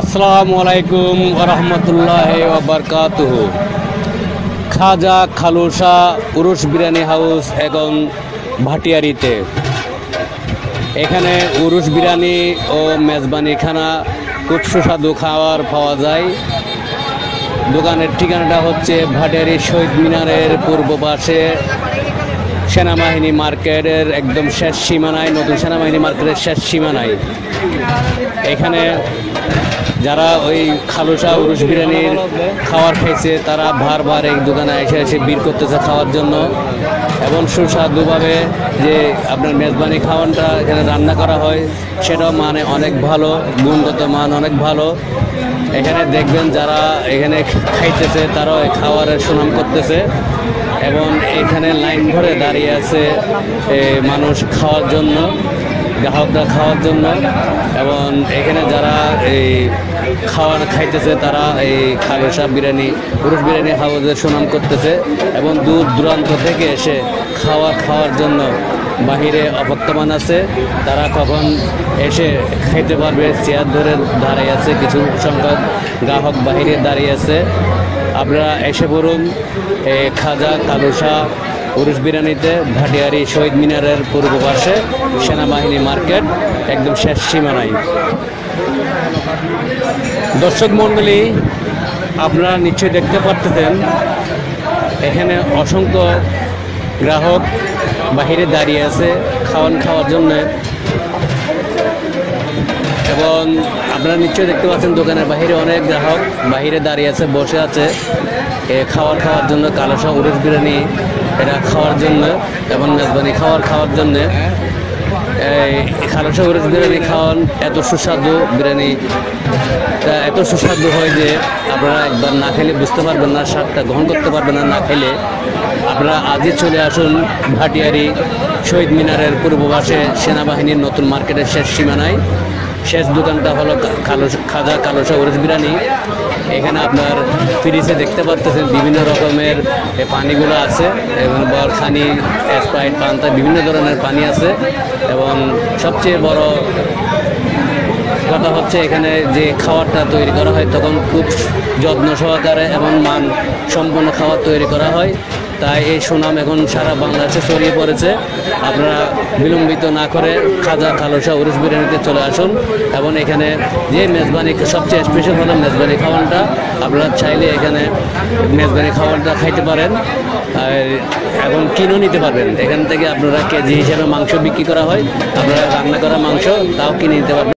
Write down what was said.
আসসালামু আলাইকুম ওয়া রাহমাতুল্লাহি ওয়া বারাকাতুহু। খাজা খালুসা উরুস বিরিয়ানি হাউস এখন ভাটিয়ারিতে। এখানে উরুস বিরিয়ানি ও মেজবানি খানা খুব সুস্বাদু খাবার পাওয়া যায়। দোকানের ঠিকানাটা হচ্ছে ভাটিয়ারি শহীদ মিনারের পূর্ব পাশে, সেনাবাহিনী মার্কেটের একদম শেষ সীমানায়, নতুন সেনাবাহিনী মার্কেটের শেষ সীমানায়। এখানে যারা ওই খালুসা উরুস বিরিয়ানির খাবার খাইছে তারা বারবার এই দোকানে এসে এসে ভিড় করতেছে খাওয়ার জন্য। এবং সুস্বাদুভাবে যে আপনার মেজবানি খাওয়ানটা এখানে রান্না করা হয় সেটাও মানে অনেক ভালো, গুণগত মান অনেক ভালো। এখানে দেখবেন যারা এখানে খাইতেছে তারাও খাবারের সুনাম করতেছে এবং এখানে লাইন ধরে দাঁড়িয়ে আছে মানুষ খাওয়ার জন্য, গ্রাহকরা খাওয়ার জন্য। এবং এখানে যারা এই খাবার খাইতেছে তারা এই খালুসা বিরিয়ানি উরুস বিরিয়ানি হাউসের সুনাম করতেছে এবং দূর দূরান্ত থেকে এসে খাওয়ার জন্য বাহিরে অপেক্ষমান আছে। তারা কখন এসে খাইতে পারবে চেয়ার ধরে দাঁড়িয়ে আছে, কিছু সংখ্যক গ্রাহক বাহিরে দাঁড়িয়ে আছে। আপনারা এসে পড়ুন এই খাজা খালুসা উরুস বিরিয়ানিতে, ভাটিয়ারি শহীদ মিনারের পূর্ব পাশে, সেনাবাহিনী মার্কেট একদম শেষ সীমানায়। দর্শক মণ্ডলী, আপনারা নিশ্চয়ই দেখতে পারতেছেন এখানে অসংখ্য গ্রাহক বাহিরে দাঁড়িয়ে আছে খাওয়ার জন্য। এবং আপনারা নিশ্চয়ই দেখতে পাচ্ছেন দোকানের বাহিরে অনেক গ্রাহক বাহিরে দাঁড়িয়ে আছে, বসে আছে খাওয়ার জন্য, খালুসা উরুস বিরিয়ানি এটা খাওয়ার জন্য এবং মেজবানি খাওয়ার জন্য। এই খালুসা উরুস বিরিয়ানি খাওয়ান এত সুস্বাদু, বিরিয়ানি এত সুস্বাদু হয় যে আপনারা একবার না খেলে বুঝতে পারবেন না, স্বাদটা গ্রহণ করতে পারবেন না খেলে। আপনারা আজই চলে আসুন ভাটিয়ারি শহীদ মিনারের পূর্ব পাশে, সেনাবাহিনীর নতুন মার্কেটের শেষ সীমানায়। শেষ দোকানটা হলো খাজা খালুসা উরুস বিরিয়ানি। এখানে আপনার ফ্রিজে দেখতে পাচ্ছেন বিভিন্ন রকমের পানিগুলো আছে এবং বরখানি, স্প্রাইট, পান্তা, বিভিন্ন ধরনের পানি আছে। এবং সবচেয়ে বড় কথা হচ্ছে এখানে যে খাবারটা তৈরি করা হয় তখন খুব যত্ন সহকারে এবং মান সম্পন্ন খাবার তৈরি করা হয়। তাই এই সুনাম এখন সারা বাংলাদেশে ছড়িয়ে পড়েছে। আপনারা বিলম্বিত না করে খাজা খালুসা উরুস বিরিয়ানিতে চলে আসুন এবং এখানে যে মেজবানি সবচেয়ে স্পেশাল হলো মেজবানি খাওয়ানটা। আপনারা চাইলে এখানে মেজবানি খাওয়ানটা খাইতে পারেন এবং কিনেও নিতে পারবেন। এখান থেকে আপনারা কেজি হিসেবে মাংস বিক্রি করা হয়, আপনারা রান্না করা মাংস তাও কিনে নিতে পারবেন।